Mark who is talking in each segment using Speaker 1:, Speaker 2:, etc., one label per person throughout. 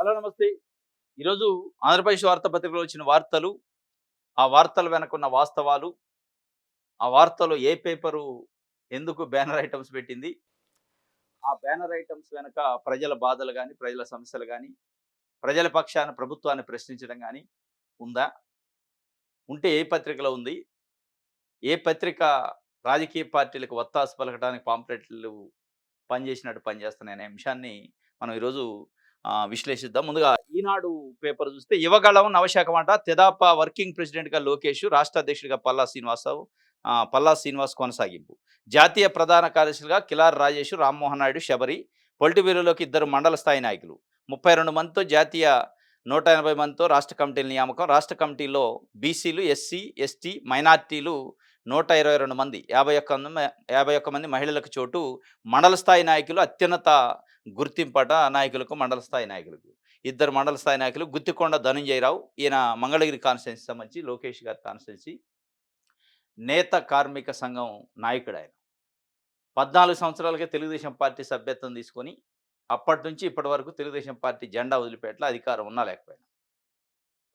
Speaker 1: Hello నమస్తే. ఈరోజు ఆంధ్రప్రదేశ్ వార్తాపత్రికలో వచ్చిన వార్తలు, ఆ వార్తల వెనకున్న వాస్తవాలు, ఆ వార్తలు ఏ పేపరు ఎందుకు బ్యానర్ ఐటెమ్స్ పెట్టింది, ఆ బ్యానర్ ఐటెమ్స్ వెనక ప్రజల బాధలు గాని, ప్రజల సమస్యలు గాని, ప్రజల పక్షాన ప్రభుత్వాన్ని ప్రశ్నించడం గాని ఉందా? ఉంటే ఏ పత్రికలో ఉంది? ఏ పత్రిక రాజకీయ పార్టీలకు వత్తాసు పలకడానికి పాంప్లెట్లు పనిచేసినట్టు పనిచేస్తున్నాయనే అంశాన్ని మనం ఈరోజు విశ్లేషిద్దాం. ముందుగా ఈనాడు పేపర్ చూస్తే యువగళం నవశాఖ మాట తెదాప వర్కింగ్ ప్రెసిడెంట్‌గా లోకేష్, రాష్ట్ర అధ్యక్షుడిగా పల్లా శ్రీనివాస్ కొనసాగింపు. జాతీయ ప్రధాన కార్యదర్శులుగా కిలార్ రాజేష్, రామ్మోహన్ నాయుడు, శబరి. పొలిట్ బ్యూరోలోకి ఇద్దరు మండల స్థాయి నాయకులు. 32 మందితో జాతీయ, 180 మందితో రాష్ట్ర కమిటీల నియామకం. రాష్ట్ర కమిటీలో బీసీలు, ఎస్సీ, ఎస్టీ, మైనార్టీలు 122 మంది, 51 మంది మహిళలకు చోటు. మండల స్థాయి నాయకులు అత్యున్నత గుర్తింపట నాయకులకు, మండల స్థాయి నాయకులకు. ఇద్దరు మండల స్థాయి నాయకులు గుత్తికొండ ధనంజయరావు, ఈయన మంగళగిరి కాన్స్టిట్యున్సీ సంబంధించి లోకేష్ గారి కాన్స్టిట్యున్సీ. నేత కార్మిక సంఘం నాయకుడు ఆయన. 14 సంవత్సరాలకే తెలుగుదేశం పార్టీ సభ్యత్వం తీసుకొని అప్పటి నుంచి ఇప్పటి వరకు తెలుగుదేశం పార్టీ జెండా వదిలిపెట్టల, అధికారం ఉన్నా లేకపోయినా.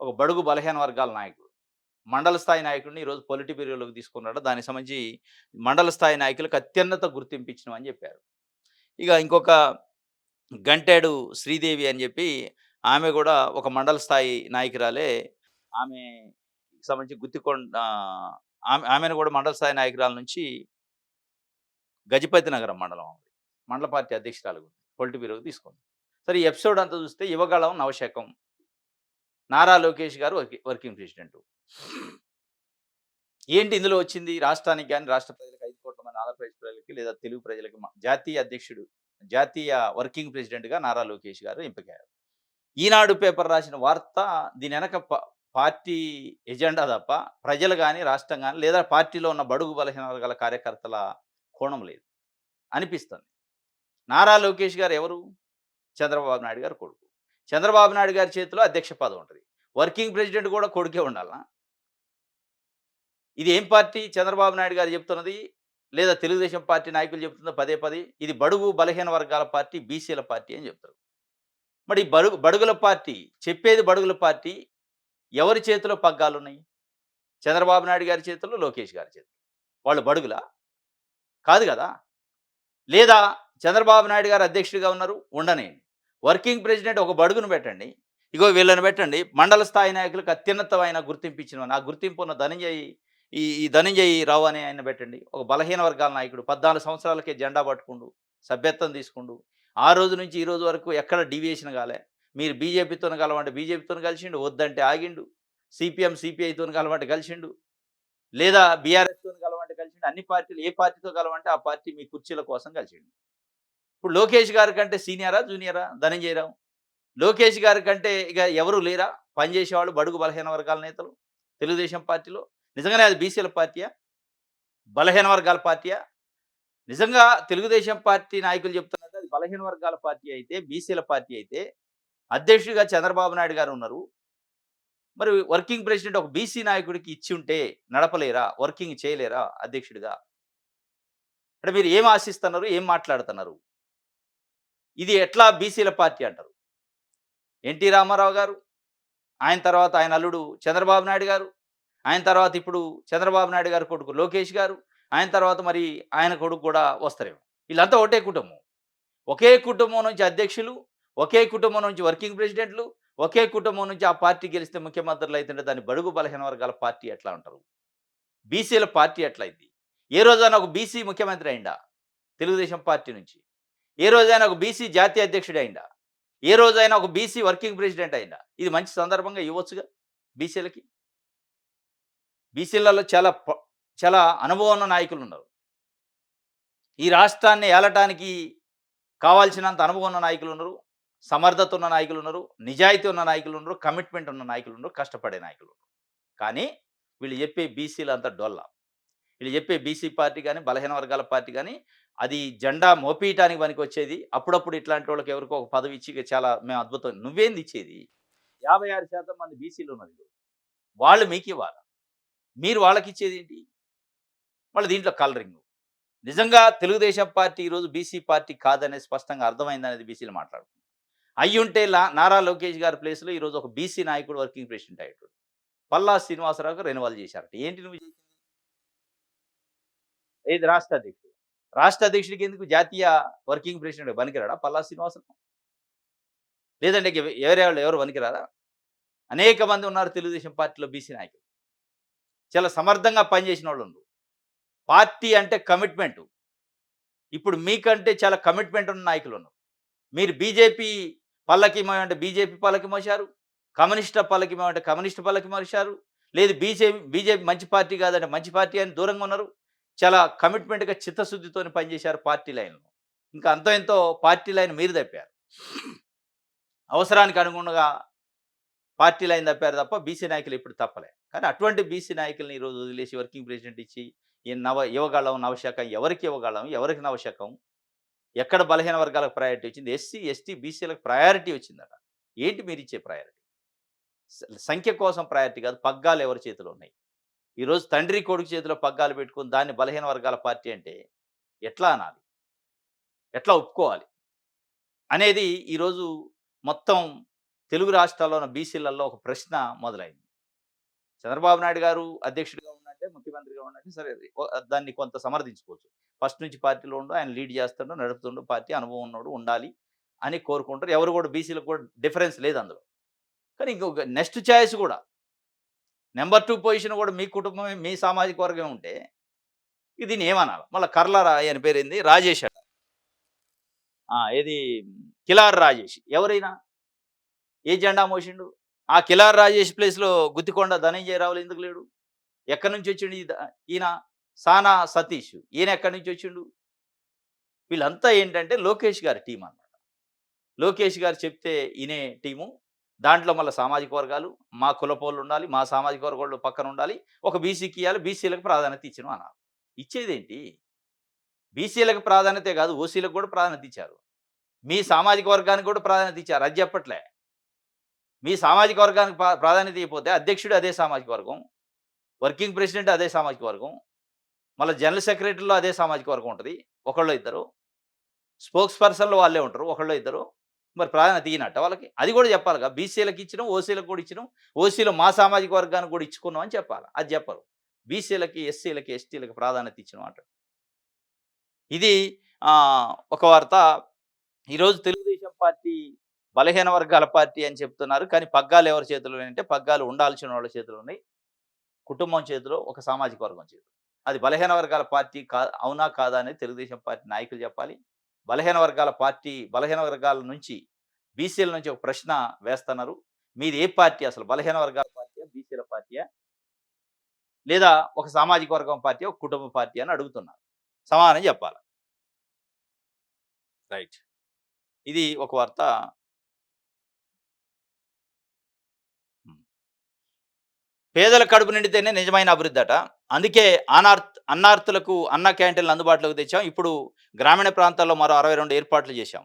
Speaker 1: ఒక బడుగు బలహీన వర్గాల నాయకుడు. మండల స్థాయి నాయకుడిని ఈరోజు పొలిట్ బ్యూరోలోకి తీసుకున్నాడు. దానికి సంబంధించి మండల స్థాయి నాయకులకు అత్యున్నత గుర్తింపు ఇచ్చినామని చెప్పారు. ఇక ఇంకొక గంటేడు శ్రీదేవి అని చెప్పి ఆమె కూడా ఒక మండల స్థాయి నాయకురాలే. ఆమె సంబంధించి ఆమెను కూడా మండల స్థాయి నాయకురాల నుంచి గజపతి నగరం మండల పార్టీ అధ్యక్షురాలు పొలిట్ బ్యూరోకి తీసుకుంది. సరే, ఈ ఎపిసోడ్ అంతా చూస్తే యువగళం నవశకం. నారా లోకేష్ గారు వర్కింగ్ ప్రెసిడెంట్. ఏంటి ఇందులో వచ్చింది? రాష్ట్రానికి కానీ, రాష్ట్ర ప్రజలకు, 5 కోట్ల మంది ఆంధ్రప్రదేశ్ ప్రజలకి లేదా తెలుగు ప్రజలకి జాతీయ అధ్యక్షుడు, జాతీయ వర్కింగ్ ప్రెసిడెంట్‌గా నారా లోకేష్ గారు ఎంపికయ్యారు. ఈనాడు పేపర్ రాసిన వార్త దీని వెనక పార్టీ ఎజెండా తప్ప ప్రజలు గాని, రాష్ట్రం గాని, లేదా పార్టీలో ఉన్న బడుగు బలహీన వర్గాల కార్యకర్తల కోణం లేదు అనిపిస్తుంది. నారా లోకేష్ గారు ఎవరు? చంద్రబాబు నాయుడు గారి కొడుకు. చంద్రబాబు నాయుడు గారి చేతిలో అధ్యక్ష పదవి ఉంటది. వర్కింగ్ ప్రెసిడెంట్ కూడా కొడుకే ఉండాలా? ఇది ఏం పార్టీ చంద్రబాబు నాయుడు గారు చెప్తున్నది, లేదా తెలుగుదేశం పార్టీ నాయకులు చెప్తున్నది పదే పదే? ఇది బడుగు బలహీన వర్గాల పార్టీ, బీసీల పార్టీ అని చెప్తారు. మరి బడుగుల పార్టీ చెప్పేది, బడుగుల పార్టీ ఎవరి చేతిలో పగ్గాలున్నాయి? చంద్రబాబు నాయుడు గారి చేతుల్లో, లోకేష్ గారి చేతుల్లో. వాళ్ళు బడుగులా? కాదు కదా! లేదా చంద్రబాబు నాయుడు గారు అధ్యక్షుడిగా ఉన్నారు, ఉండనేయండి. వర్కింగ్ ప్రెసిడెంట్ ఒక బడుగును పెట్టండి. ఇగో వీళ్ళని పెట్టండి. మండల స్థాయి నాయకులకు అత్యున్నతమైన గుర్తింపు ఇచ్చిన, ఆ గుర్తింపు ఉన్న ఈ ధనంజయ్ రావు అనే ఆయన పెట్టండి. ఒక బలహీన వర్గాల నాయకుడు. 14 సంవత్సరాలకే జెండా పట్టుకుండు, సభ్యత్వం తీసుకుండు. ఆ రోజు నుంచి ఈ రోజు వరకు ఎక్కడ డీవియేషన్ కాలే. మీరు బీజేపీతోని కలవంటే బీజేపీతోని కలిసిండు, వద్దంటే ఆగిండు. సిపిఎం, సిపిఐతోని కలవంటే కలిసిండు. లేదా బీఆర్ఎస్‌తోని కలవంటే కలిసిండు. అన్ని పార్టీలు ఏ పార్టీతో కలవంటే ఆ పార్టీ మీ కుర్చీల కోసం కలిసిండు. ఇప్పుడు లోకేష్ గారి కంటే సీనియరా, జూనియరా ధనంజయరావు? లోకేష్ గారి కంటే ఇక ఎవరు లేరా పనిచేసేవాళ్ళు, బడుగు బలహీన వర్గాల నేతలు తెలుగుదేశం పార్టీలో? నిజంగానే అది బీసీల పార్టీయా? బలహీన వర్గాల పార్టీయా? నిజంగా తెలుగుదేశం పార్టీ నాయకులు చెప్తున్నట్టు అది బలహీన వర్గాల పార్టీ అయితే, బీసీల పార్టీ అయితే అధ్యక్షుడిగా చంద్రబాబు నాయుడు గారు ఉన్నారు. మరి వర్కింగ్ ప్రెసిడెంట్ ఒక బీసీ నాయకుడికి ఇచ్చి ఉంటే నడపలేరా? వర్కింగ్ చేయలేరా అధ్యక్షుడిగా? అంటే మీరు ఏం ఆశిస్తున్నారు? ఏం మాట్లాడుతున్నారు? ఇది ఎట్లా బీసీల పార్టీ అంటారు? ఎన్టీ రామారావు గారు, ఆయన తర్వాత ఆయన అల్లుడు చంద్రబాబు నాయుడు గారు, ఆయన తర్వాత ఇప్పుడు చంద్రబాబు నాయుడు గారి కొడుకు లోకేష్ గారు, ఆయన తర్వాత మరి ఆయన కొడుకు కూడా వస్తారేమో. వీళ్ళంతా ఒకటే కుటుంబం. ఒకే కుటుంబం నుంచి అధ్యక్షులు, ఒకే కుటుంబం నుంచి వర్కింగ్ ప్రెసిడెంట్లు, ఒకే కుటుంబం నుంచి ఆ పార్టీ గెలిస్తే ముఖ్యమంత్రులు అయితుంటే దాన్ని బడుగు బలహీన వర్గాల పార్టీ ఎట్లా అంటారు? బీసీల పార్టీ ఎట్లయింది? ఏ రోజైనా ఒక బీసీ ముఖ్యమంత్రి అయిందా తెలుగుదేశం పార్టీ నుంచి? ఏ రోజైనా ఒక బీసీ జాతీయ అధ్యక్షుడు అయిందా? ఏ రోజైనా ఒక బీసీ వర్కింగ్ ప్రెసిడెంట్ అయిందా? ఇది మంచి సందర్భంగా ఇవ్వచ్చుగా బీసీలకి. బీసీలలో చాలా అనుభవం ఉన్న నాయకులు ఉన్నారు. ఈ రాష్ట్రాన్ని ఏలటానికి కావాల్సినంత అనుభవం ఉన్న నాయకులు ఉన్నారు, సమర్థత ఉన్న నాయకులు ఉన్నారు, నిజాయితీ ఉన్న నాయకులు ఉన్నారు, కమిట్మెంట్ ఉన్న నాయకులు ఉన్నారు, కష్టపడే నాయకులు ఉన్నారు. కానీ వీళ్ళు చెప్పే బీసీలు అంతా డొల్ల. వీళ్ళు చెప్పే బీసీ పార్టీ కానీ, బలహీన వర్గాల పార్టీ కానీ, అది జెండా మోపీయటానికి పనికొచ్చేది. అప్పుడప్పుడు ఇట్లాంటి వాళ్ళకి ఎవరికో ఒక పదవి ఇచ్చి చాలా మేము అద్భుతం. నువ్వేంది ఇచ్చేది? 56% మంది బీసీలు ఉన్నారు. వాళ్ళు మీకు ఇవ్వాలి, మీరు వాళ్ళకి ఇచ్చేది ఏంటి? మళ్ళీ దీంట్లో కలరింగ్. నిజంగా తెలుగుదేశం పార్టీ ఈరోజు బీసీ పార్టీ కాదనేది స్పష్టంగా అర్థమైందనేది బీసీలు మాట్లాడుతున్నారు. అయ్యుంటే నారా లోకేష్ గారి ప్లేస్‌లో ఈరోజు ఒక బీసీ నాయకుడు వర్కింగ్ ప్రెసిడెంట్ అయ్యేటోడు. పల్లా శ్రీనివాసరావుకి రెన్యువల్ చేశారట. ఏంటి నువ్వు చేసింది? ఏది రాష్ట్ర అధ్యక్షుడు. రాష్ట్ర అధ్యక్షుడికి ఎందుకు జాతీయ వర్కింగ్ ప్రెసిడెంట్ పనికిరాడా పల్లా శ్రీనివాసరావు? లేదంటే ఇంక వేరే వాళ్ళు ఎవరు పనికిరారా? అనేక మంది ఉన్నారు తెలుగుదేశం పార్టీలో బీసీ నాయకులు. చాలా సమర్థంగా పనిచేసినోళ్ళుండ్రు. పార్టీ అంటే కమిట్మెంటు. ఇప్పుడు మీకంటే చాలా కమిట్మెంట్ ఉన్న నాయకులున్నారు. మీరు బీజేపీ పల్లకి మోయమంటే బీజేపీ పల్లకి మోశారు. కమ్యూనిస్ట్‌ల పల్లకి మోయమంటే కమ్యూనిస్ట్ పల్లకి మోశారు. లేదు బీజేపీ మంచి పార్టీ కాదంటే మంచి పార్టీ అని దూరంగా ఉన్నారు. చాలా కమిట్మెంట్‌గా చిత్తశుద్ధితోని పనిచేశారు పార్టీ లైన్‌లో. ఇంకా అంతో ఎంతో పార్టీ లైన్ మీరు తప్పారు. అవసరానికి అనుగుణంగా పార్టీ లైన్ తప్పారు తప్ప బీసీ నాయకులు ఎప్పుడు తప్పలే. కానీ అటువంటి బీసీ నాయకుల్ని ఈరోజు వదిలేసి వర్కింగ్ ప్రెసిడెంట్ ఇచ్చి ఈ ఇవ్వగలం నవశకం ఎవరికి ఇవ్వగలం? ఎవరికి నవశకం? ఎక్కడ బలహీన వర్గాలకు ప్రయారిటీ వచ్చింది? ఎస్సీ, ఎస్టీ, బీసీలకు ప్రయారిటీ వచ్చిందట. ఏంటి మీరిచ్చే ప్రయారిటీ? సంఖ్య కోసం ప్రయారిటీ కాదు. పగ్గాలు ఎవరి చేతిలో ఉన్నాయి? ఈరోజు తండ్రి, కొడుకు చేతిలో పగ్గాలు పెట్టుకొని దాన్ని బలహీన వర్గాల పార్టీ అంటే ఎట్లా అనాలి? ఎట్లా ఒప్పుకోవాలి? అనేది ఈరోజు మొత్తం తెలుగు రాష్ట్రాల్లో ఉన్న బీసీలలో ఒక ప్రశ్న మొదలైంది. చంద్రబాబు నాయుడు గారు అధ్యక్షుడిగా ఉన్నట్టే, ముఖ్యమంత్రిగా ఉన్నట్టే సరే అది దాన్ని కొంత సమర్థించుకోవచ్చు. ఫస్ట్ నుంచి పార్టీలో ఉండు, ఆయన లీడ్ చేస్తుండు, నడుపుతుండు పార్టీ, అనుభవం ఉన్నోడు ఉండాలి అని కోరుకుంటారు. ఎవరు కూడా బీసీలకు కూడా డిఫరెన్స్ లేదు అందులో. కానీ ఇంకొక నెక్స్ట్ చాయిస్ కూడా నంబర్ 2 పొజిషన్ కూడా మీ కుటుంబమే, మీ సామాజిక వర్గమే ఉంటే దీన్ని ఏమనాలి? మళ్ళా ఆయన పేరేంది? రాజేష్ అట. ఏది కిలార్ రాజేష్. ఎవరైనా? ఏ జెండా మోసిండు? ఆ కిలార్ రాజేష్ ప్లేస్‌లో గుత్తికొండ ధనంజయరావులు ఎందుకు లేడు? ఎక్కడి నుంచి వచ్చిండు ఈయన? సానా సతీష్. ఈయన ఎక్కడి నుంచి వచ్చిండు? వీళ్ళంతా ఏంటంటే లోకేష్ గారి టీమ్ అన్నమాట. లోకేష్ గారు చెప్తే ఇనే టీము. దాంట్లో మళ్ళా సామాజిక వర్గాలు, మా కులపోళ్ళుండాలి, మా సామాజిక వర్గోళ్ళు పక్కనుండాలి. ఒక బీసీకి ఇయ్యాలి, బీసీలకు ప్రాధాన్యత ఇచ్చినాం అన్నారు. ఇచ్చేదేంటి? బీసీలకు ప్రాధాన్యతే కాదు, ఓసీలకు కూడా ప్రాధాన్యత ఇచ్చారు. మీ సామాజిక వర్గానికి కూడా ప్రాధాన్యత ఇచ్చారు. అది చెప్పట్లే. మీ సామాజిక వర్గానికి ప్రాధాన్యత ఇవ్వకపోతే అధ్యక్షుడు అదే సామాజిక వర్గం, వర్కింగ్ ప్రెసిడెంట్ అదే సామాజిక వర్గం, మళ్ళా జనరల్ సెక్రటరీలో అదే సామాజిక వర్గం ఉంటది. ఒకళ్ళో ఇద్దరు. స్పోక్స్ పర్సన్‌లు వాళ్ళే ఉంటారు. ఒకళ్ళో ఇద్దరు. మరి ప్రాధాన్యత ఇయ్యనట్ట వాళ్ళకి? అది కూడా చెప్పాలిగా. బీసీలకి ఇచ్చినాం, ఓసీలకు కూడా ఇచ్చినాం. ఓసీలో మా సామాజిక వర్గానికి కూడా ఇచ్చుకున్నాం అని చెప్పాలి. అది చెప్పరు. బీసీలకి, ఎస్సీలకి, ఎస్టీలకి ప్రాధాన్యత ఇచ్చినాం అంటారు. ఇది ఒక వార్త. ఈరోజు తెలుగుదేశం పార్టీ బలహీన వర్గాల పార్టీ అని చెప్తున్నారు. కానీ పగ్గాలు ఎవరి చేతిలో ఉన్నాయంటే పగ్గాలు ఉండాల్సిన వాళ్ళ చేతిలో ఉన్నాయి. కుటుంబం చేతిలో, ఒక సామాజిక వర్గం చేతిలో. అది బలహీన వర్గాల పార్టీ అవునా కాదా అనేది తెలుగుదేశం పార్టీ నాయకులు చెప్పాలి. బలహీన వర్గాల పార్టీ, బలహీన వర్గాల నుంచి బీసీల నుంచి ఒక ప్రశ్న వేస్తున్నారు. మీది ఏ పార్టీ అసలు? బలహీన వర్గాల పార్టీయా? బీసీల పార్టీయా? లేదా ఒక సామాజిక వర్గం పార్టీ, ఒక కుటుంబ పార్టీ అని అడుగుతున్నారు. సమాధానం చెప్పాలి. రైట్. ఇది ఒక వార్త. హ్మ్. పేదల కడుపు నిండితేనే నిజమైన అభివృద్ధట. అందుకే అన్నార్తులకు అన్న క్యాంటీన్‌లు అందుబాటులోకి తెచ్చాం. ఇప్పుడు గ్రామీణ ప్రాంతాల్లో మరో 62 ఏర్పాట్లు చేశాం.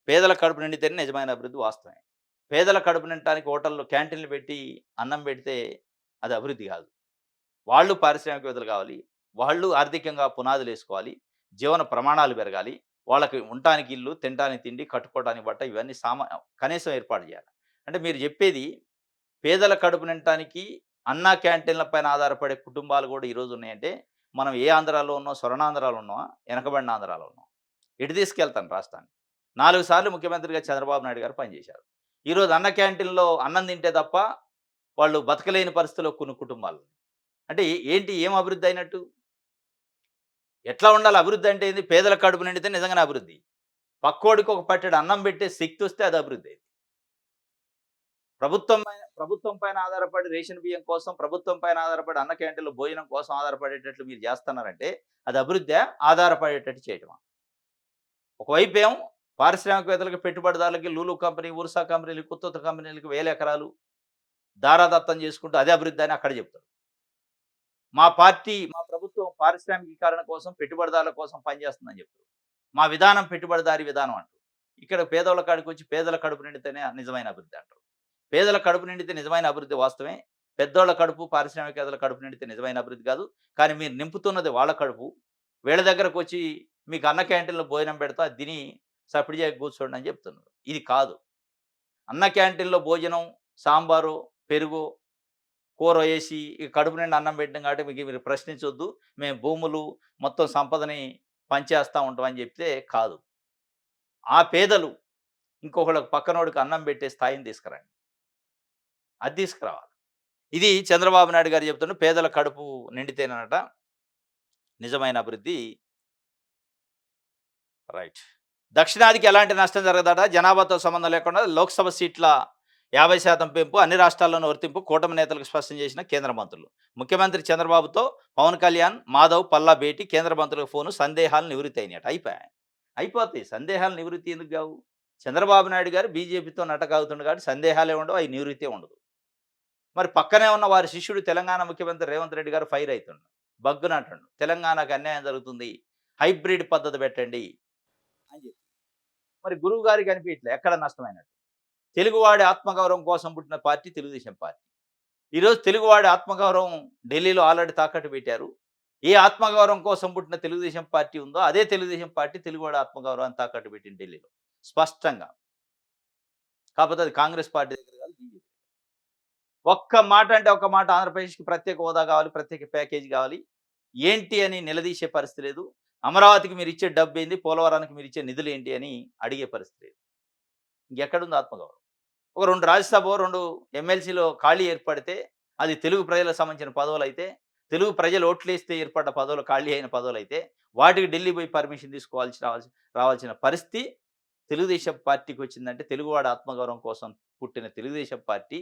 Speaker 1: పేదల కడుపు నిండితేనే నిజమైన అభివృద్ధి వాస్తవమే. పేదల కడుపు నిండటానికి హోటల్‌లో క్యాంటీన్‌లు పెట్టి అన్నం పెడితే అది అభివృద్ధి కాదు. వాళ్ళు పారిశ్రామికవేత్తలు కావాలి. వాళ్ళు ఆర్థికంగా పునాదులేసుకోవాలి. జీవన ప్రమాణాలు పెరగాలి. వాళ్ళకి ఉండటానికి ఇల్లు, తినటానికి తిండి, కట్టుకోవడానికి బట్ట ఇవన్నీ కనీసం ఏర్పాటు చేయాలి. అంటే మీరు చెప్పేది పేదల కడుపు నిండటానికి అన్నా క్యాంటీన్‌ల పైన ఆధారపడే కుటుంబాలు కూడా ఈరోజు ఉన్నాయంటే, మనం ఏ ఆంధ్రాలో ఉన్నాం? స్వర్ణాంధ్రాలో ఉన్నామా? వెనకబడిన ఆంధ్రాలో ఉన్నామా? ఎటు తీసుకెళ్తాను రాష్ట్రాన్ని? 4 సార్లు ముఖ్యమంత్రిగా చంద్రబాబు నాయుడు గారు పనిచేశారు. ఈరోజు అన్న క్యాంటీన్‌లో అన్నం తింటే తప్ప వాళ్ళు బతకలేని పరిస్థితిలో కొన్ని కుటుంబాలు. అంటే ఏంటి? ఏం అభివృద్ధి అయినట్టు? ఎట్లా ఉండాలి అభివృద్ధి అంటే ఏంది? పేదల కడుపు నిండితే నిజంగానే అభివృద్ధి. పక్కోడికి ఒక పట్టెడు అన్నం పెట్టే శక్తి వస్తే అది అభివృద్ధి. ప్రభుత్వం పైన ఆధారపడి రేషన్ బియ్యం కోసం, ప్రభుత్వం పైన ఆధారపడి అన్న క్యాంటీన్‌లో భోజనం కోసం ఆధారపడేటట్లు మీరు చేస్తున్నారంటే అది అభివృద్ధా? ఆధారపడేటట్టు చేయటమా? ఒకవైపేమో పారిశ్రామికవేత్తలకి, పెట్టుబడిదారులకి లూలు కంపెనీ, ఉర్సా కంపెనీలు, కొత్త కంపెనీలకి వేల ఎకరాలు దారాదత్తం చేసుకుంటూ అదే అభివృద్ధి అని అక్కడ చెప్తారు. మా ప్రభుత్వం పారిశ్రామికీకరణ కోసం, పెట్టుబడిదారుల కోసం పనిచేస్తుందని చెప్తారు. మా విధానం పెట్టుబడిదారీ విధానం అంటారు. ఇక్కడ పేదోళ్ళ కాడికొచ్చి పేదల కడుపు నిండితేనే నిజమైన అభివృద్ధి అంటారు. పేదల కడుపు నిండితే నిజమైన అభివృద్ధి వాస్తవమే. పెద్దోళ్ళ కడుపు, పారిశ్రామికవేత్తల కడుపు నిండితే నిజమైన అభివృద్ధి కాదు. కానీ మీరు నింపుతున్నది వాళ్ళ కడుపు. వీళ్ళ దగ్గరకొచ్చి మీకు అన్న క్యాంటీన్‌లో భోజనం పెడతా, తిని సపిడి చేయక కూర్చోండి అని చెప్తున్నారు. ఇది కాదు. అన్న క్యాంటీన్‌లో భోజనం, సాంబారో, పెరుగో, కూర ఏసి ఇక కడుపు నిండా అన్నం పెట్టాం కాబట్టి మీకు మీరు ప్రశ్నించొద్దు. మేము భూములు, మొత్తం సంపదని పంచేస్తా ఉంటాం అని చెప్తే కాదు. ఆ పేదలు ఇంకొకళ్ళకి పక్కనోడికి అన్నం పెట్టే స్థాయిని తీసుకురండి. అది తీసుకురావాలి. ఇది చంద్రబాబు నాయుడు గారు చెప్తున్న పేదల కడుపు నిండితేనట నిజమైన అభివృద్ధి. రైట్. దక్షిణాదికి ఎలాంటి నష్టం జరగదట. జనాభాతో సంబంధం లేకుండా లోక్సభ సీట్ల 50% పెంపు అన్ని రాష్ట్రాల్లోనూ వర్తింపు కూటమి నేతలకు స్పష్టం చేసిన కేంద్ర మంత్రులు. ముఖ్యమంత్రి చంద్రబాబుతో పవన్ కళ్యాణ్, మాధవ్, పల్లా భేటీ కేంద్ర మంత్రులకు ఫోను సందేహాలు నివృత్తి అయినాయట. అయిపోతాయి. సందేహాలు నివృత్తి ఎందుకు కావు? చంద్రబాబు నాయుడు గారు బీజేపీతో నటకాగుతుండు కాబట్టి సందేహాలే ఉండవు. అవి నివృత్తే ఉండదు. మరి పక్కనే ఉన్న వారి శిష్యుడు తెలంగాణ ముఖ్యమంత్రి రేవంత్ రెడ్డి గారు ఫైర్ అవుతుండు. బగ్గున అంటుండు. తెలంగాణకు అన్యాయం జరుగుతుంది. హైబ్రిడ్ పద్ధతి పెట్టండి అని చెప్పి. మరి గురువు గారికి అనిపించట్లే ఎక్కడ నష్టమైనట్టు. తెలుగువాడి ఆత్మగౌరవం కోసం పుట్టిన పార్టీ తెలుగుదేశం పార్టీ. ఈరోజు తెలుగువాడి ఆత్మగౌరవం ఢిల్లీలో ఆల్రెడీ తాకట్టు పెట్టారు. ఏ ఆత్మగౌరవం కోసం పుట్టిన తెలుగుదేశం పార్టీ ఉందో అదే తెలుగుదేశం పార్టీ తెలుగువాడి ఆత్మగౌరవాన్ని తాకట్టు పెట్టింది ఢిల్లీలో స్పష్టంగా. కాకపోతే అది కాంగ్రెస్ పార్టీ దగ్గర కాదు, బీజేపీ. ఒక్క మాట అంటే ఒక్క మాట ఆంధ్రప్రదేశ్‌కి ప్రత్యేక హోదా కావాలి, ప్రత్యేక ప్యాకేజీ కావాలి. ఏంటి అని నిలదీసే పరిస్థితి లేదు. అమరావతికి మీరిచ్చే డబ్బేంది? పోలవరానికి మీరిచ్చే నిధులేంటి అని అడిగే పరిస్థితి లేదు. ఇంకెక్కడుంది ఆత్మగౌరవం? ఒక 2 రాజ్యసభ, 2 ఎమ్మెల్సీలో ఖాళీ ఏర్పడితే అది తెలుగు ప్రజలకు సంబంధించిన పదవులైతే, తెలుగు ప్రజలు ఓట్లేస్తే ఏర్పడ్డ పదవులు ఖాళీ అయిన పదవులైతే, వాటికి ఢిల్లీ పోయి పర్మిషన్ రావాల్సిన పరిస్థితి తెలుగుదేశం పార్టీకొచ్చిందంటే, తెలుగువాడి ఆత్మగౌరవం కోసం పుట్టిన తెలుగుదేశం పార్టీ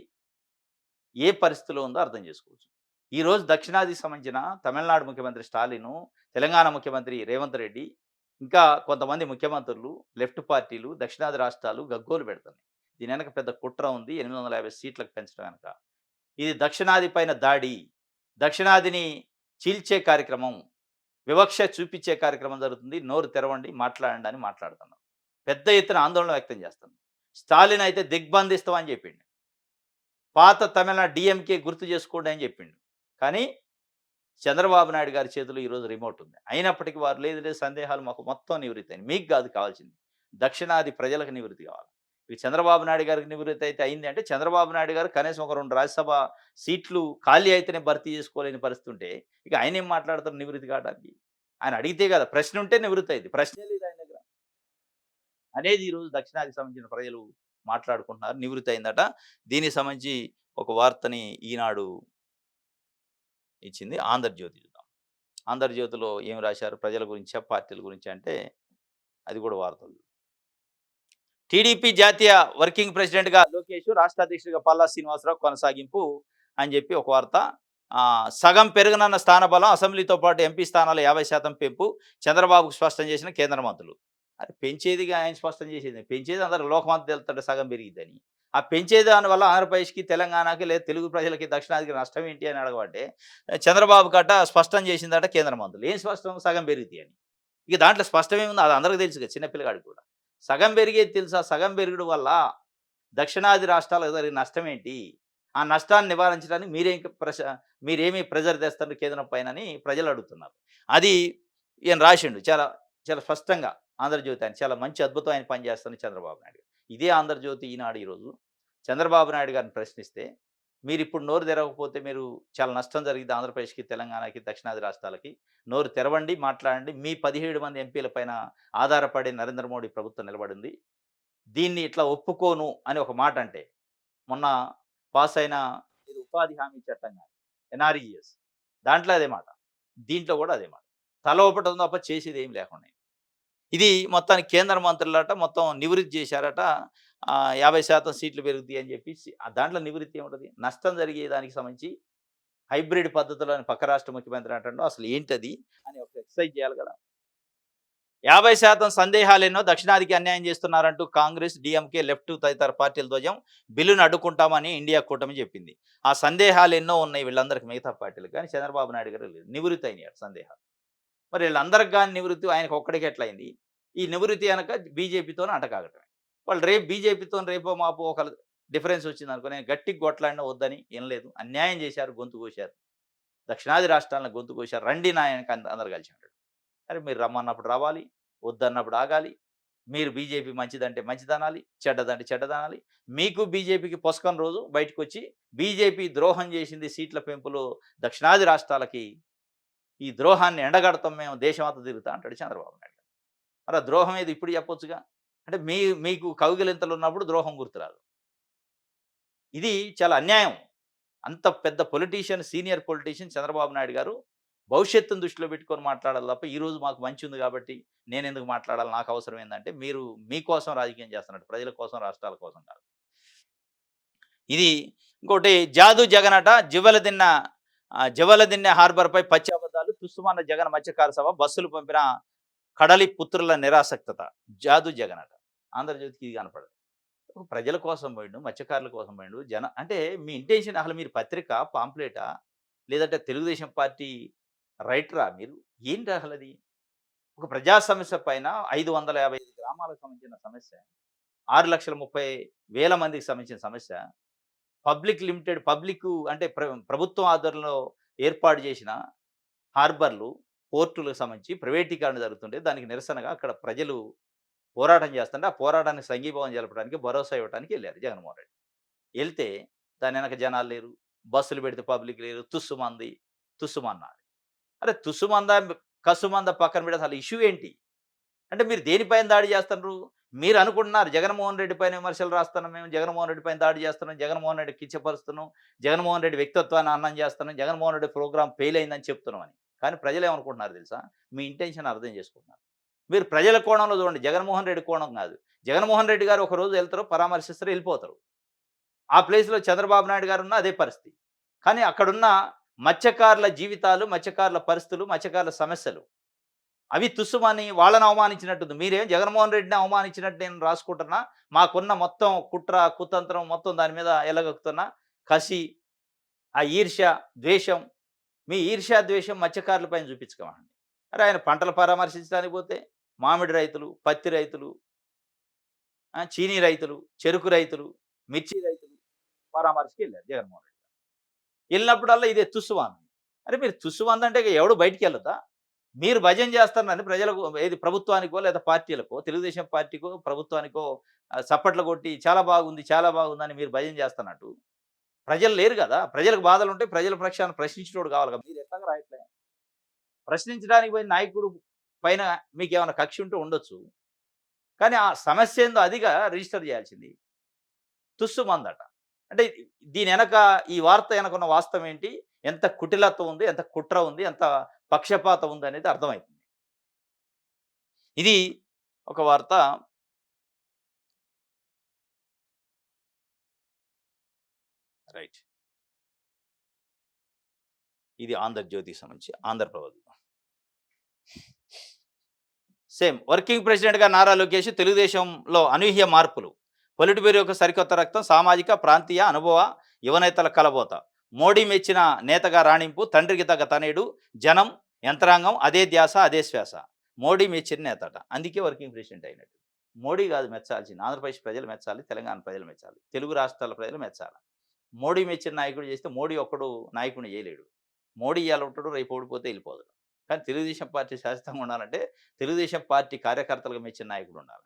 Speaker 1: ఏ పరిస్థితిలో ఉందో అర్థం చేసుకోవచ్చు. ఈరోజు దక్షిణాదికి సంబంధించిన తమిళనాడు ముఖ్యమంత్రి స్టాలిను, తెలంగాణ ముఖ్యమంత్రి రేవంత్ రెడ్డి, ఇంకా కొంతమంది ముఖ్యమంత్రులు, లెఫ్ట్ పార్టీలు, దక్షిణాది రాష్ట్రాలు గగ్గోలు పెడుతున్నాయి. దీని వెనక పెద్ద కుట్ర ఉంది. 850 సీట్లకు పెంచడం వెనక. ఇది దక్షిణాది పైన దాడి. దక్షిణాదిని చీల్చే కార్యక్రమం, వివక్ష చూపించే కార్యక్రమం జరుగుతుంది. నోరు తెరవండి, మాట్లాడండి అని మాట్లాడుతున్నాం. పెద్ద ఎత్తున ఆందోళన వ్యక్తం చేస్తున్నాం. స్టాలిన్ అయితే దిగ్బంధిస్తామని చెప్పిండు. పాత తమిళనాడు డీఎంకే గుర్తు చేసుకోండి అని చెప్పిండు. కానీ చంద్రబాబు నాయుడు గారి చేతిలో ఈరోజు రిమోట్ ఉంది. అయినప్పటికీ వారు లేదు లేదు సందేహాలు మాకు మొత్తం నివృత్తి అయింది. మీకు కాదు కావాల్సింది. దక్షిణాది ప్రజలకు నివృత్తి కావాలి. ఇక చంద్రబాబు నాయుడు గారికి నివృత్తి అయితే అయింది అంటే చంద్రబాబు నాయుడు గారు కనీసం ఒక 2 రాజ్యసభ సీట్లు ఖాళీ అయితేనే భర్తీ చేసుకోలేని పరిస్థితి ఉంటే ఇక ఆయన ఏం మాట్లాడతారు నివృత్తి కావడానికి? ఆయన అడిగితే కదా ప్రశ్న ఉంటే నివృత్తి అయింది. ప్రశ్నే లేదు ఆయన దగ్గర. అనేది ఈరోజు దక్షిణాదికి సంబంధించిన ప్రజలు మాట్లాడుకుంటున్నారు. నివృత్తి అయిందట. దీనికి సంబంధించి ఒక వార్తని ఈనాడు ఇచ్చింది. ఆంధ్రజ్యోతి చూద్దాం. ఆంధ్రజ్యోతిలో ఏం రాశారు ప్రజల గురించా, పార్టీల గురించా అంటే అది కూడా వార్తలు. టీడీపీ జాతీయ వర్కింగ్ ప్రెసిడెంట్‌గా లోకేష్, రాష్ట్ర అధ్యక్షుడిగా పల్లా శ్రీనివాసరావు కొనసాగింపు అని చెప్పి ఒక వార్త. సగం పెరగనున్న స్థానబలం, అసెంబ్లీతో పాటు ఎంపీ స్థానాలు 50% పెంపు చంద్రబాబుకు స్పష్టం చేసిన కేంద్ర మంత్రులు. అది పెంచేదిగా ఆయన స్పష్టం చేసేది. పెంచేది అందరూ లోకమంతా తెలుస్తాడు సగం పెరిగిద్దని. ఆ పెంచే దానివల్ల ఆంధ్రప్రదేశ్‌కి, తెలంగాణకి లేదా తెలుగు ప్రజలకి, దక్షిణాదికి నష్టం ఏంటి అని అడగబట్టే చంద్రబాబు కట స్పష్టం చేసిందట కేంద్ర మంత్రులు. ఏం స్పష్టం? సగం పెరిగిద్ది అని. ఇక దాంట్లో స్పష్టమేముంది? అది అందరికి తెలుసు కదా! చిన్న పిల్లగాడికి కూడా. సగం పెరిగేది తెలుసా? సగం పెరుగుడు వల్ల దక్షిణాది రాష్ట్రాలకు జరిగిన నష్టం ఏంటి? ఆ నష్టాన్ని నివారించడానికి మీరేమి ప్రెషర్ తెస్తారు కేంద్రం పైనని ప్రజలు అడుగుతున్నారు. అది ఈయన రాసిండు. చాలా చాలా స్పష్టంగా ఆంధ్రజ్యోతి ఆయన చాలా మంచి అద్భుతమైన పని చేస్తుంది చంద్రబాబు నాయుడు గారు. ఇదే ఆంధ్రజ్యోతి ఈనాడు ఈరోజు చంద్రబాబు నాయుడు గారిని ప్రశ్నిస్తే, మీరిప్పుడు నోరు తెరవకపోతే మీరు చాలా నష్టం జరిగిద్ది ఆంధ్రప్రదేశ్‌కి, తెలంగాణకి, దక్షిణాది రాష్ట్రాలకి. నోరు తెరవండి, మాట్లాడండి. మీ 17 మంది ఎంపీల పైన ఆధారపడి నరేంద్ర మోడీ ప్రభుత్వం నిలబడింది. దీన్ని ఇట్లా ఒప్పుకోను అని ఒక మాట అంటే, మొన్న పాస్ అయిన ఇది ఉపాధి హామీ చట్టం గాని, ఎన్ఆర్‌ఈజీఎస్ దాంట్లో అదే మాట. దీంట్లో కూడా అదే మాట. తల ఊపటం తప్ప చేసేది ఏమి లేకుండా. ఇది మొత్తానికి కేంద్ర మంత్రులట మొత్తం నివృత్తి చేశారట. 50% సీట్లు పెరుగుతాయి అని చెప్పేసి దాంట్లో నివృత్తి ఏముంటది? నష్టం జరిగే దానికి సంబంధించి హైబ్రిడ్ పద్ధతిలో అని పక్క రాష్ట్ర ముఖ్యమంత్రి అంటాడు. అసలు ఏంటది అని ఒక ఎక్సర్సైజ్ చేయాలి కదా! 50% సందేహాలెన్నో దక్షిణాదికి అన్యాయం చేస్తున్నారంటూ కాంగ్రెస్, డీఎంకే, లెఫ్ట్ తదితర పార్టీల ధ్వజం. బిల్లును అడ్డుకుంటామని ఇండియా కూటమి చెప్పింది. ఆ సందేహాలెన్నో ఉన్నాయి వీళ్ళందరికి మిగతా పార్టీలకు. కానీ చంద్రబాబు నాయుడు గారు లేదు. నివృత్తి అయినాయి సందేహాలు. మరి వీళ్ళందరికి గాని నివృత్తి ఆయనకు ఒక్కడికి ఎట్లయింది? ఈ నివృత్తి గనక బీజేపీతోని అంటకాగటమే. వాళ్ళు రేపు బీజేపీతోని రేపో మాపో ఒక డిఫరెన్స్ వచ్చిందనుకో నేను గట్టిగా కొట్లాడినా వద్దని వినలేదు. అన్యాయం చేశారు, గొంతు కోశారు. దక్షిణాది రాష్ట్రాలను గొంతు కోశారు. రండి నాయనకి అందరూ కలిసి అంటాడు. అరే మీరు రమ్మన్నప్పుడు రావాలి, వద్దన్నప్పుడు ఆగాలి. మీరు బీజేపీ మంచిదంటే మంచిదనాలి, చెడ్డదంటే చెడ్డదనాలి. మీకు బీజేపీకి పొసకని రోజు బయటకొచ్చి బీజేపీ ద్రోహం చేసింది సీట్ల పెంపులో దక్షిణాది రాష్ట్రాలకి. ఈ ద్రోహాన్ని ఎండగడతాం మేము దేశమంతా తిరుగుతా అంటాడు చంద్రబాబు నాయుడు. మరి ఆ ద్రోహం ఏది ఇప్పుడు చెప్పొచ్చుగా. అంటే మీకు కౌగిలింతలున్నప్పుడు ద్రోహం గుర్తురాదు. ఇది చాలా అన్యాయం. అంత పెద్ద politician, senior politician Chandrababu Naidu గారు భవిష్యత్తును దృష్టిలో పెట్టుకొని మాట్లాడాలి తప్ప, ఈరోజు మాకు మంచి ఉంది కాబట్టి నేనెందుకు మాట్లాడాలి, నాకు అవసరం ఏందంటే, మీరు మీకోసం రాజకీయం చేస్తున్నట్టు, ప్రజల కోసం, రాష్ట్రాల కోసం కాదు. ఇది ఇంకోటి జాదు జగనట జివలదిన్నె హార్బర్‌పై పచ్చి అబద్ధాలు తుస్సుమన్న జగన్ మత్స్యకార సభ బస్సులు పంపిన కడలి పుత్రుల నిరాసక్తత. జాదు జగనట. ఆంధ్రజ్యోతికి ఇది కనపడదు. ప్రజల కోసం పోయిండు, మత్స్యకారుల కోసం పోయిండు. అంటే మీ ఇంటెన్షన్ అసలు మీరు పత్రిక, పాంప్లెటా? లేదంటే తెలుగుదేశం పార్టీ రైటరా మీరు? ఏంటి అసలది? ఒక ప్రజా సమస్య పైన 555 గ్రామాలకు సంబంధించిన సమస్య. 6,30,000 మందికి సంబంధించిన సమస్య. పబ్లిక్ అంటే ప్రభుత్వం ఆధ్వర్యంలో ఏర్పాటు చేసిన హార్బర్‌లు, పోర్టులకు సంబంధించి ప్రైవేటీకరణ జరుగుతుంటే దానికి నిరసనగా అక్కడ ప్రజలు పోరాటం చేస్తుంటే, ఆ పోరాటానికి సంఘీభావం తెలపడానికి, భరోసా ఇవ్వడానికి ఎళ్లారు జగన్మోహన్ రెడ్డి. ఎళ్తే దాని వెనక జనాలు లేరు. బస్సులు పెడితే పబ్లిక్ లేరు. తుస్సుమంది, తుస్సుమన్నారు. అరే తుస్సుమందా, కస్సుమందా పక్కన పెడితే అసలు ఇష్యూ ఏంటి? అంటే మీరు దేనిపైన దాడి చేస్తున్నారు? మీరు అనుకుంటున్నారు జగన్మోహన్ రెడ్డి పైన విమర్శలు రాస్తున్నాం మేము, జగన్మోహన్ రెడ్డి పైన దాడి చేస్తున్నాం, జగన్మోహన్ రెడ్డి కించపరుస్తున్నాం, జగన్మోహన్ రెడ్డి వ్యక్తిత్వాన్ని అన్నం చేస్తున్నాం, జగన్మోహన్ రెడ్డి ప్రోగ్రామ్ ఫెయిల్ అయిందని చెప్తున్నామని. కానీ ప్రజలేమనుకుంటున్నారు తెలుసా? మీ ఇంటెన్షన్ అర్థం చేసుకుంటున్నారు. మీరు ప్రజల కోణంలో చూడండి. జగన్మోహన్ రెడ్డి కోణం కాదు. జగన్మోహన్ రెడ్డి గారు ఒకరోజు వెళ్తారు, పరామర్శిస్తారు, వెళ్ళిపోతారు. ఆ ప్లేస్‌లో చంద్రబాబు నాయుడు గారున్న అదే పరిస్థితి. కానీ అక్కడున్న మత్స్యకారుల జీవితాలు, మత్స్యకారుల పరిస్థితులు, మత్స్యకారుల సమస్యలు అవి తుస్సుమని వాళ్ళని అవమానించినట్టుంది. మీరేం జగన్మోహన్ రెడ్డిని అవమానించినట్టు నేను రాసుకుంటున్నా. మాకున్న మొత్తం కుట్ర, కుతంత్రం మొత్తం దాని మీద ఎల్లగక్కుతున్నా. కసి, ఆ ఈర్ష్య, ద్వేషం, మీ ఈర్ష్య, ద్వేషం మత్స్యకారుల పైన చూపించకమండి. అరే ఆయన పంటలు పరామర్శించడానికి పోతే మామిడి రైతులు, పత్తి రైతులు, చీనీ రైతులు, చెరుకు రైతులు, మిర్చి రైతులు పరామర్శకెళ్లారు జగన్మోహన్ రెడ్డి. ఎళ్ళినప్పుడల్లా ఇదే తుస్సుమంది. అరే మీరు తుస్సుమందంటే ఇక ఎవడు బయటికెళ్ళొద్దా? మీరు భజన చేస్తారని ప్రజలకు ఏది ప్రభుత్వానికో లేదా పార్టీలకో, తెలుగుదేశం పార్టీకో, ప్రభుత్వానికో చప్పట్లు కొట్టి చాలా బాగుంది, చాలా బాగుందని మీరు భజన చేస్తున్నట్టు, ప్రజలు లేరు గదా! ప్రజలకు బాధలుంటే ప్రజల పక్షాన ప్రశ్నించేటోడు కావాలి కదా! మీరు ఎట్లాగా రాయట్లే. ప్రశ్నించడానికి పోయిన నాయకుడు పైన మీకేమైనా కక్ష ఉంటే ఉండొచ్చు. కానీ ఆ సమస్య ఏందో అదిగా రిజిస్టర్ చేయాల్సింది. తుస్సుమందట. అంటే దీని ఎనక ఈ వార్త ఎనకున్న వాస్తవం ఏంటి? ఎంత కుటిలత్వం ఉంది, ఎంత కుట్ర ఉంది, ఎంత పక్షపాతం ఉందనేది అర్థమైతుంది. ఇది ఒక వార్త. రైట్. ఇది 'ఆంధ్రజ్యోతి'కి సంబంధించి 'ఆంధ్రప్రభ'. సేమ్ వర్కింగ్ ప్రెసిడెంట్‌గా నారా లోకేష్ తెలుగుదేశంలో అనూహ్య మార్పులు. పొలిట్ బ్యూరోకు సరికొత్త రక్తం, సామాజిక, ప్రాంతీయ అనుభవ యువనేతల కలబోత. మోడీ మెచ్చిన నేతగా రాణింపు, తండ్రికి తగ్గ తనయుడు, జనం, యంత్రాంగం అదే ధ్యాస, అదే శ్వాస. మోడీ మెచ్చిన నేతట. అందుకే వర్కింగ్ ప్రెసిడెంట్ అయినట్టు. మోడీ కాదు మెచ్చాల్సింది. ఆంధ్రప్రదేశ్ ప్రజలు మెచ్చాలి, తెలంగాణ ప్రజలు మెచ్చాలి, తెలుగు రాష్ట్రాల ప్రజలు మెచ్చాలి. మోడీ మెచ్చిన నాయకుడు చేస్తే మోడీ ఒక్కడు నాయకుడిని చేయలేడు. మోడీ ఇయాల ఉంటాడు, రేపు ఓడిపోతే వెళ్ళిపోతాడు. కానీ తెలుగుదేశం పార్టీ శాశ్వతంగా ఉండాలంటే తెలుగుదేశం పార్టీ కార్యకర్తలకు మెచ్చిన నాయకుడు ఉండాలి.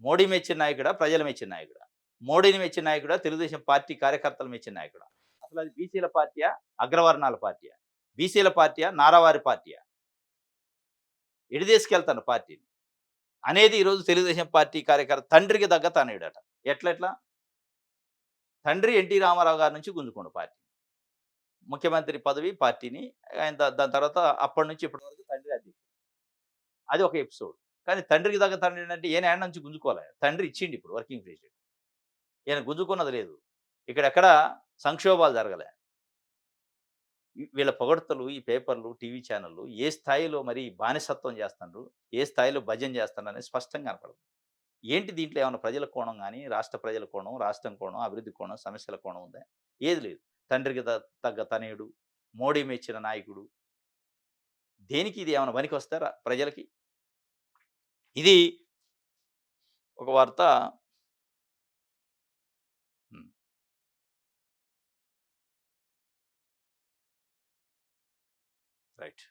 Speaker 1: మోడీ మెచ్చిన నాయకుడా, ప్రజలు మెచ్చిన నాయకుడా? మోడీని మెచ్చిన నాయకుడా, తెలుగుదేశం పార్టీ కార్యకర్తలు మెచ్చిన నాయకుడా? అసలు అది బీసీల పార్టీయా, అగ్రవర్ణాల పార్టీయా? బీసీల పార్టీయా, నారావారి పార్టీయా? ఎటు తీసుకెళ్తాను పార్టీని అనేది ఈరోజు తెలుగుదేశం పార్టీ కార్యకర్త తండ్రికి తగ్గ తనయుడట. ఎట్లెట్లా? తండ్రి ఎన్టీ రామారావు గారి నుంచి గుంజుకోండు పార్టీ. ముఖ్యమంత్రి పదవి, పార్టీని ఆయన దాని తర్వాత అప్పటి నుంచి ఇప్పటి వరకు తండ్రి అధ్యక్షుడు. అది ఒక ఎపిసోడ్. కానీ తండ్రికి తగ్గ తండ్రి ఏంటంటే ఈయన ఏడ నుంచి గుంజుకోలే. తండ్రి ఇచ్చిండు ఇప్పుడు వర్కింగ్ ప్రెసిడెంట్. ఈయన గుంజుకున్నది లేదు. ఇక్కడెక్కడ సంక్షోభాలు జరగలే. వీళ్ళ పొగడ్తలు, ఈ పేపర్‌లు, టీవీ ఛానెల్‌లు ఏ స్థాయిలో మరి బానిసత్వం చేస్తున్నారు, ఏ స్థాయిలో భజన చేస్తున్నారనేది స్పష్టంగా కనపడుతుంది. ఏంటి దీంట్లో ఏమన్నా ప్రజల కోణం గాని, రాష్ట్ర ప్రజల కోణం, రాష్ట్రం కోణం, అభివృద్ధి కోణం, సమస్యల కోణం ఉందా? ఏది లేదు. తండ్రికి తగ్గ తనయుడు, మోడీ మెచ్చిన నాయకుడు. దేనికి ఇది ఏమన్నా పనికొస్తారా ప్రజలకి? ఇది ఒక వార్త. హ్మ్. రైట్.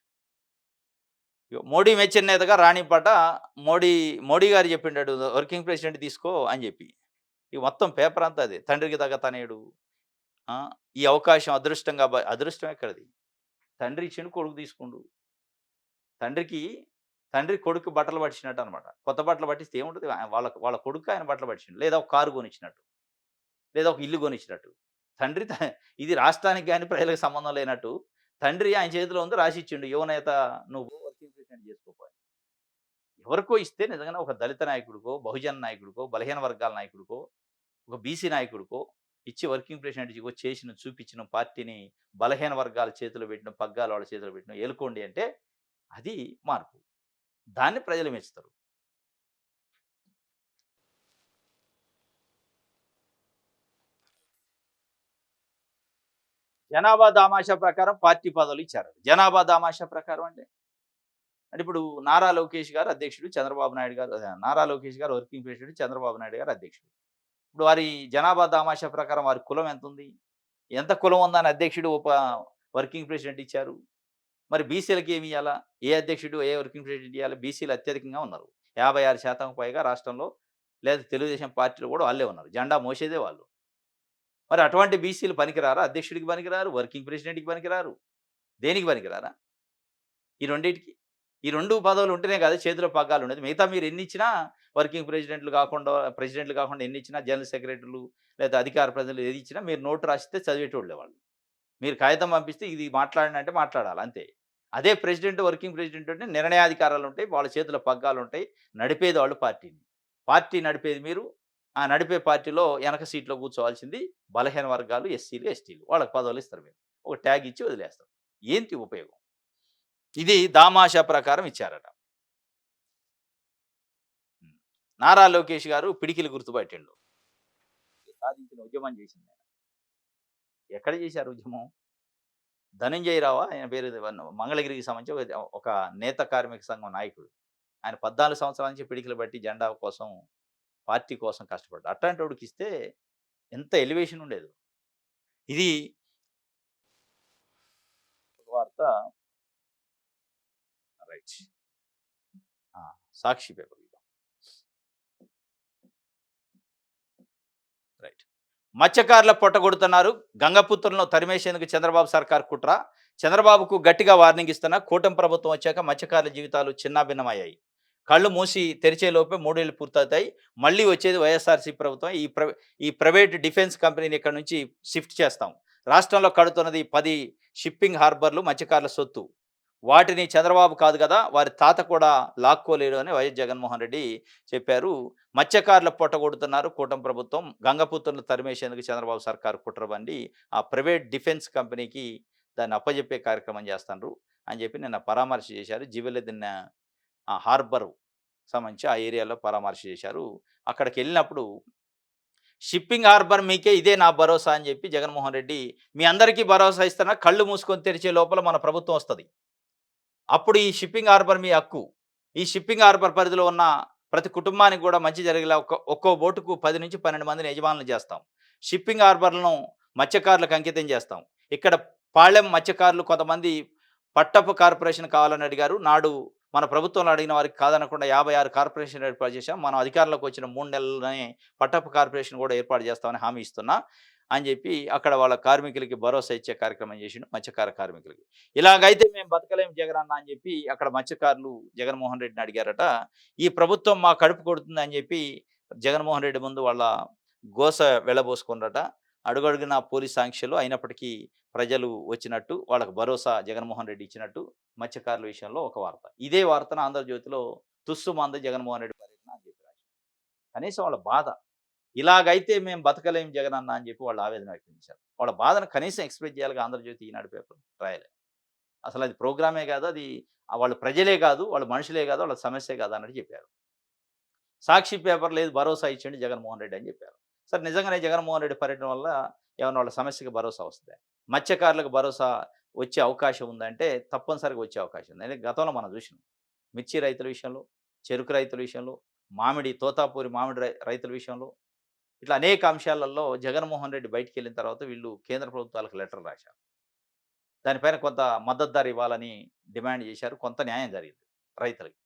Speaker 1: మోడీ మెచ్చిన నేతగా రాణిపాట మోడీ మోడీ గారు చెప్పిండాడు వర్కింగ్ ప్రెసిడెంట్ తీసుకో అని చెప్పి. ఇక మొత్తం పేపర్ అంతా అదే. తండ్రికి తగ్గ తనయుడు. ఆ! ఈ అవకాశం అదృష్టంగా అదృష్టం ఎక్కడిది? తండ్రి ఇచ్చిండు కొడుకు తీసుకుండు. తండ్రికి తండ్రి కొడుక్కి బట్టలు పట్టించినట్టనమాట. కొత్త బట్టలు పట్టిస్తే ఏముంటది? వాళ్ళ వాళ్ళ కొడుక్కి ఆయన బట్టలు పట్టించిండు. లేదా ఒక కారు కొనిచ్చినట్టు. లేదా ఒక ఇల్లు కొనిచ్చినట్టు. తండ్రి ఇది రాష్ట్రానికి గాని, ప్రజలకు సంబంధం లేనట్టు తండ్రి ఆయన చేతిలో ఉంది రాసిచ్చిండు. యువనేత నువ్వు వర్కింగ్ ప్రెసిడెంట్ చేసుకోపో అని. ఎవరికో ఇస్తే నిజంగానే ఒక దళిత నాయకుడికో, బహుజన నాయకుడికో, బలహీన వర్గాల నాయకుడికో, ఒక బీసీ నాయకుడికో ఇచ్చి వర్కింగ్ ప్రెసిడెంట్ ఇగో చేసిన, చూపించిన పార్టీని బలహీన వర్గాల చేతిలో పెట్టిన, పగ్గాలు వాళ్ళ చేతిలో పెట్టిన ఏలుకోండి అంటే అది మార్పు. దాన్ని ప్రజలు మెచ్చుతారు. జనాభా దామాషా ప్రకారం పార్టీ పదవులు ఇచ్చారు. జనాభా దామాషా ప్రకారం అంటే, అంటే ఇప్పుడు నారా లోకేష్ గారు అధ్యక్షుడు, చంద్రబాబు నాయుడు గారు నారా లోకేష్ గారు వర్కింగ్ ప్రెసిడెంట్, చంద్రబాబు నాయుడు గారు అధ్యక్షుడు. ఇప్పుడు వారి జనాభా దామాషా ప్రకారం వారి కులం ఎంతుంది? ఎంత కులం ఉందని అధ్యక్షుడు వర్కింగ్ ప్రెసిడెంట్ ఇచ్చారు. మరి బీసీలకి ఏమి ఇయ్యాలా? ఏ అధ్యక్షుడు, ఏ వర్కింగ్ ప్రెసిడెంట్ ఇయ్యాలి? బీసీలు అత్యధికంగా ఉన్నారు. 56% పైగా రాష్ట్రంలో లేదా తెలుగుదేశం పార్టీలో కూడా వాళ్ళే ఉన్నారు. జెండా మోసేదే వాళ్ళు. మరి అటువంటి బీసీలు పనికిరారా? అధ్యక్షుడికి పనికిరారు, వర్కింగ్ ప్రెసిడెంట్‌కి పనికిరారు. దేనికి పనికిరారా? ఈ రెండిటికి. ఈ 2 పదవులు ఉంటేనే కదా చేతిలో పగ్గాలుండేది. మిగతా మీరు ఎన్నిచ్చినా ప్రెసిడెంట్‌లు కాకుండా ఎన్నిచ్చినా జనరల్ సెక్రటరీలు లేదా అధికార ప్రతినిధులు ఏది ఇచ్చినా మీరు నోటు రాసిస్తే చదివేటోళ్ళే వాళ్ళు. మీరు కాగితం పంపిస్తే ఇది మాట్లాడండి అంటే మాట్లాడాలి అంతే. అదే ప్రెసిడెంట్, వర్కింగ్ ప్రెసిడెంట్ అంటే నిర్ణయాధికారాలుంటాయి. వాళ్ళ చేతిలో పగ్గాలుంటాయి. నడిపేది వాళ్ళు పార్టీని. పార్టీ నడిపేది మీరు. ఆ నడిపే పార్టీలో ఎనక సీట్‌లో కూర్చోవాల్సింది బలహీన వర్గాలు, ఎస్సీలు, ఎస్టీలు. వాళ్ళకి పదవులిస్తారు మీరు. ఒక ట్యాగ్ ఇచ్చి వదిలేస్తారు. ఏంటి ఉపయోగం? ఇది దామాషా ప్రకారం ఇచ్చారట. హ్మ్. నారా లోకేష్ గారు పిడికిలి గుర్తు పట్టిండు. సాధించిన ఉద్యమం చేసిందాయన. ఎక్కడ చేశారు ఉద్యమం? ధనంజయరావా ఆయన పేరు మంగళగిరికి సంబంధించి ఒక నేత కార్మిక సంఘం నాయకుడు. ఆయన 14 సంవత్సరాల నుంచి పిడికిలి బట్టి జెండా కోసం, పార్టీ కోసం కష్టపడ్డాడు. అట్లాంటోడికిస్తే ఎంత ఎలివేషన్ ఉండేదో. ఇది ఒక వార్త రైట్. ఆ! సాక్షి పేపర్ రైట్. మత్స్యకారుల పొట్టగొడుతున్నారు. గంగపుత్రులను తరిమేసేందుకు చంద్రబాబు సర్కార్ కుట్ర. చంద్రబాబుకు గట్టిగా వార్నింగ్ ఇస్తున్న కూటమి ప్రభుత్వం వచ్చాక మత్స్యకారుల జీవితాలు చిన్నాభిన్నమయ్యాయి. కళ్ళు మూసి తెరిచేలోపే 3 ఏళ్లు పూర్తవుతాయి. మళ్ళీ వచ్చేది వైఎస్ఆర్‌సీ ప్రభుత్వం. ఈ ప్రైవేట్ డిఫెన్స్ కంపెనీని ఇక్కడి నుంచి షిఫ్ట్ చేస్తాం. రాష్ట్రంలో కడుతున్నది 10 షిప్పింగ్ హార్బర్‌లు మత్స్యకారుల సొత్తు. వాటిని చంద్రబాబు కాదు కదా! వారి తాత కూడా లాక్కోలేడు అని వైఎస్ జగన్మోహన్ రెడ్డి చెప్పారు. మత్స్యకారుల పొట్టగొడుతున్నారు కూటమి ప్రభుత్వం. గంగపుత్రులను తరిమేసేందుకు చంద్రబాబు సర్కారు కుట్ర పన్ని ఆ ప్రైవేట్ డిఫెన్స్ కంపెనీకి దాన్ని అప్పజెప్పే కార్యక్రమం చేస్తాండ్రు అని చెప్పి నిన్న పరామర్శ చేశారు. జివెల్లదిన్న ఆ హార్బర్ సంబంధించి ఆ ఏరియాలో పరామర్శ చేశారు. అక్కడికెళ్ళినప్పుడు షిప్పింగ్ హార్బర్ మీకే ఇదే నా భరోసా అని చెప్పి జగన్మోహన్ రెడ్డి మీ అందరికీ భరోసా ఇస్తున్నా కళ్ళు మూసుకొని తెరిచే లోపల మన ప్రభుత్వం వస్తది. అప్పుడు ఈ షిప్పింగ్ హార్బర్ మీ హక్కు. ఈ షిప్పింగ్ హార్బర్ పరిధిలో ఉన్న ప్రతి కుటుంబానికి కూడా మంచి జరిగేలా ఒక్కో బోటుకు 10-12 మందిని యజమానులు చేస్తాం. షిప్పింగ్ హార్బర్‌లను మత్స్యకారులకు అంకితం చేస్తాం. ఇక్కడ పాళెం మత్స్యకారులు కొంతమంది పట్టపు కార్పొరేషన్ కావాలని అడిగారు. నాడు మన ప్రభుత్వంలో అడిగిన వారికి కాదనకుండా 56 కార్పొరేషన్‌లు ఏర్పాటు చేశాం. మనం అధికారంలోకి వచ్చిన 3 నెలల్లోనే పట్టపు కార్పొరేషన్ కూడా ఏర్పాటు చేస్తామని హామీ ఇస్తున్నా అని చెప్పి అక్కడ వాళ్ళ కార్మికులకి భరోసా ఇచ్చే కార్యక్రమం చేసిండు మత్స్యకార కార్మికులకి. ఇలాగైతే మేము బతకలేం జగనన్న అని చెప్పి అక్కడ మత్స్యకారులు జగన్మోహన్ రెడ్డిని అడిగారట. ఈ ప్రభుత్వం మా కడుపు కొడుతుంది అని చెప్పి జగన్మోహన్ రెడ్డి ముందు వాళ్ళ గోస వెళ్ళబోసుకున్నారట. అడుగడుగునా పోలీస్ ఆంక్షలు అయినప్పటికీ ప్రజలు వచ్చినట్టు వాళ్ళకి భరోసా జగన్మోహన్ రెడ్డి ఇచ్చినట్టు మత్స్యకారుల విషయంలో ఒక వార్త. ఇదే వార్తను ఆంధ్రజ్యోతిలో తుస్సుమంది జగన్మోహన్ రెడ్డి పర్యటన అని చెప్పి రాశారు. కనీసం వాళ్ళ బాధ. ఇలాగైతే మేము బతకలేం జగనన్న అని చెప్పి వాళ్ళు ఆవేదన వ్యక్తం చేశారు. వాళ్ళ బాధను కనీసం ఎక్స్‌ప్రెస్ చేయాలిగా ఆంధ్రజ్యోతి, ఈనాడు పేపర్ రాయలే. అసలది ప్రోగ్రామే కాదు. అది వాళ్ళు ప్రజలే కాదు, వాళ్ళు మనుషులే కాదు, వాళ్ళ సమస్యే కాదు అన్నట్టు చెప్పారు. సాక్షి పేపర్ లేదు భరోసా ఇచ్చిండు జగన్మోహన్ రెడ్డి అని చెప్పారు. సరే నిజంగానే జగన్మోహన్ రెడ్డి పర్యటన వల్ల ఏమన్నా వాళ్ళ సమస్యకి భరోసా వస్తదా? మత్స్యకారులకు భరోసా వచ్చే అవకాశం ఉందంటే తప్పనిసరిగా వచ్చే అవకాశం ఉంది. ఎందుకంటే గతంలో మనం చూసినాం. మిర్చి రైతుల విషయంలో, చెరుకు రైతుల విషయంలో, తోతాపూరి మామిడి రైతుల విషయంలో ఇట్లా అనేక అంశాలలో జగన్మోహన్ రెడ్డి బయటికెళ్ళిన తర్వాత వీళ్ళు కేంద్ర ప్రభుత్వాలకు లెటర్‌లు రాశారు. దానిపైన కొంత మద్దతు ధర ఇవ్వాలని డిమాండ్ చేశారు. కొంత న్యాయం జరిగింది. రైతులకి.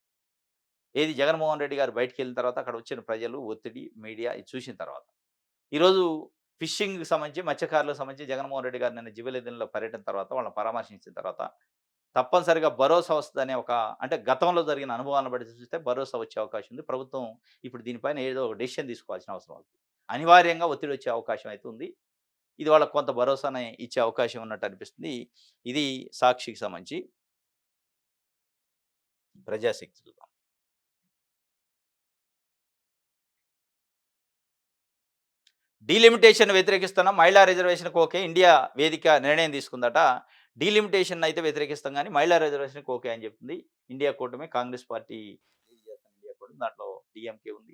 Speaker 1: ఏది జగన్మోహన్ రెడ్డి గారు బయటికెళ్ళిన తర్వాత అక్కడ వచ్చిన ప్రజలు, ఒత్తిడి, మీడియా ఇది చూసిన తర్వాత. ఈరోజు ఫిషింగ్‌కి సంబంధించి, మత్స్యకారులకు సంబంధించి జగన్మోహన్ రెడ్డి గారు నిన్న జిబెలిదిన్‌లో పర్యటన తర్వాత వాళ్ళని పరామర్శించిన తర్వాత తప్పనిసరిగా భరోసా వస్తదనే ఒక అంటే గతంలో జరిగిన అనుభవాలను బట్టి చూస్తే భరోసా వచ్చే అవకాశం ఉంది. ప్రభుత్వం ఇప్పుడు దీనిపైన ఏదో ఒక డెసిషన్ తీసుకోవాల్సిన అవసరం ఉంది. అనివార్యంగా ఒత్తిడి వచ్చే అవకాశం అయితే ఉంది. ఇది వాళ్ళకి కొంత భరోసాని ఇచ్చే అవకాశం ఉన్నట్టు అనిపిస్తుంది. ఇది సాక్షికి సంబంధించి ప్రజాశక్తి చూద్దాం. డీలిమిటేషన్ వ్యతిరేకిస్తున్నాం. మహిళా రిజర్వేషన్‌కి ఓకే. ఇండియా వేదిక నిర్ణయం తీసుకుందట. డీలిమిటేషన్ అయితే వ్యతిరేకిస్తాం గానీ, మహిళా రిజర్వేషన్‌కి ఓకే అని చెప్తుంది. ఇండియా కూటమి కాంగ్రెస్ పార్టీ లీడ్ చేస్తున్న ఇండియా కూటమి. దాంట్లో డీఎంకే ఉంది.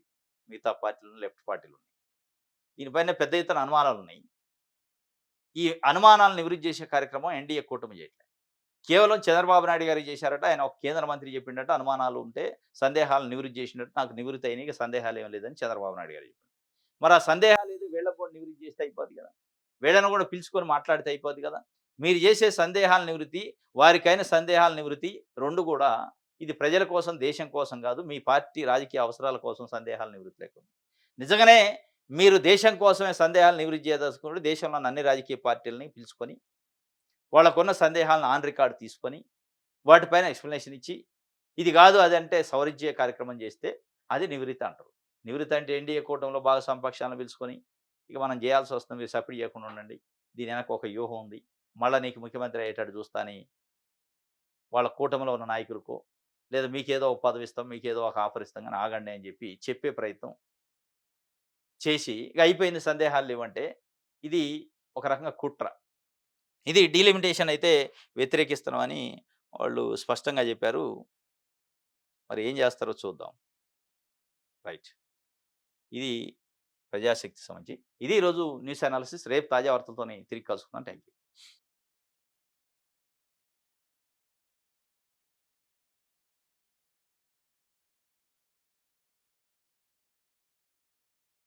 Speaker 1: మిగతా పార్టీలు లెఫ్ట్ పార్టీలున్నాయి. దీనిపైన పెద్ద ఎత్తున అనుమానాలున్నాయి. ఈ అనుమానాలను నివృత్తి చేసే కార్యక్రమం ఎన్‌డీఏ కూటమి చేయట్లేదు. కేవలం చంద్రబాబు నాయుడు గారికి చేశారట. ఆయన ఒక కేంద్ర మంత్రి చెప్పిండట. అనుమానాలు ఉంటే సందేహాలను నివృత్తి చేసినట్టు నాకు నివృత్తి అయినాయి. ఇక సందేహాలేం లేదని చంద్రబాబు నాయుడు గారు చెప్పారు. మరి ఆ సందేహాలేదో వీళ్ళకి కూడా నివృత్తి చేస్తే అయిపోద్ది కదా! వీళ్ళని కూడా పిలుచుకొని మాట్లాడితే అయిపోద్ది కదా! మీరు చేసే సందేహాల నివృత్తి, వారికైన సందేహాల నివృత్తి 2 కూడా ఇది ప్రజల కోసం, దేశం కోసం కాదు. మీ పార్టీ రాజకీయ అవసరాల కోసం సందేహాల నివృత్తి లేకుండా. నిజంగానే మీరు దేశం కోసమే సందేహాలు నివృత్తి చేయదలుచుకుంటే దేశంలోని అన్ని రాజకీయ పార్టీలని పిలుచుకొని, వాళ్ళకున్న సందేహాలను ఆన్ రికార్డ్ తీసుకొని, వాటిపైన ఎక్స్‌ప్లనేషన్ ఇచ్చి, ఇది కాదు అదంటే సవరించే కార్యక్రమం చేస్తే అది నివృత్తి అంటారు. నివృత్తి అంటే ఎన్‌డీఏ కూటమిలో భాగస్వామ్య పక్షాలను పిలుచుకొని, ఇక మనం చేయాల్సొస్తుంది. మీరు సపోర్ట్ చేయకుండా ఉండండి. దీని వెనక ఒక వ్యూహం ఉంది. మళ్ళా నీకు ముఖ్యమంత్రి అయ్యేటట్టు చూస్తా అని వాళ్ళ కూటమిలో ఉన్న నాయకులకో, లేదా మీకేదో ఒక పదవిస్తాం, మీకేదో ఒక ఆఫర్ ఇస్తాం గాని ఆగండి అని చెప్పే ప్రయత్నం చేసి, ఇక అయిపోయింది సందేహాలు లేవంటే, ఇది ఒక రకంగా కుట్ర. ఇది డీలిమిటేషన్ అయితే వ్యతిరేకిస్తున్నామని వాళ్ళు స్పష్టంగా చెప్పారు. మరి ఏం చేస్తారో చూద్దాం. రైట్. ఇది ప్రజాశక్తి సంబంధించి. ఇది ఈరోజు న్యూస్ అనాలిసిస్. రేపు తాజా వార్తలతోని తిరిగి కలుసుకుందాం. Thank you.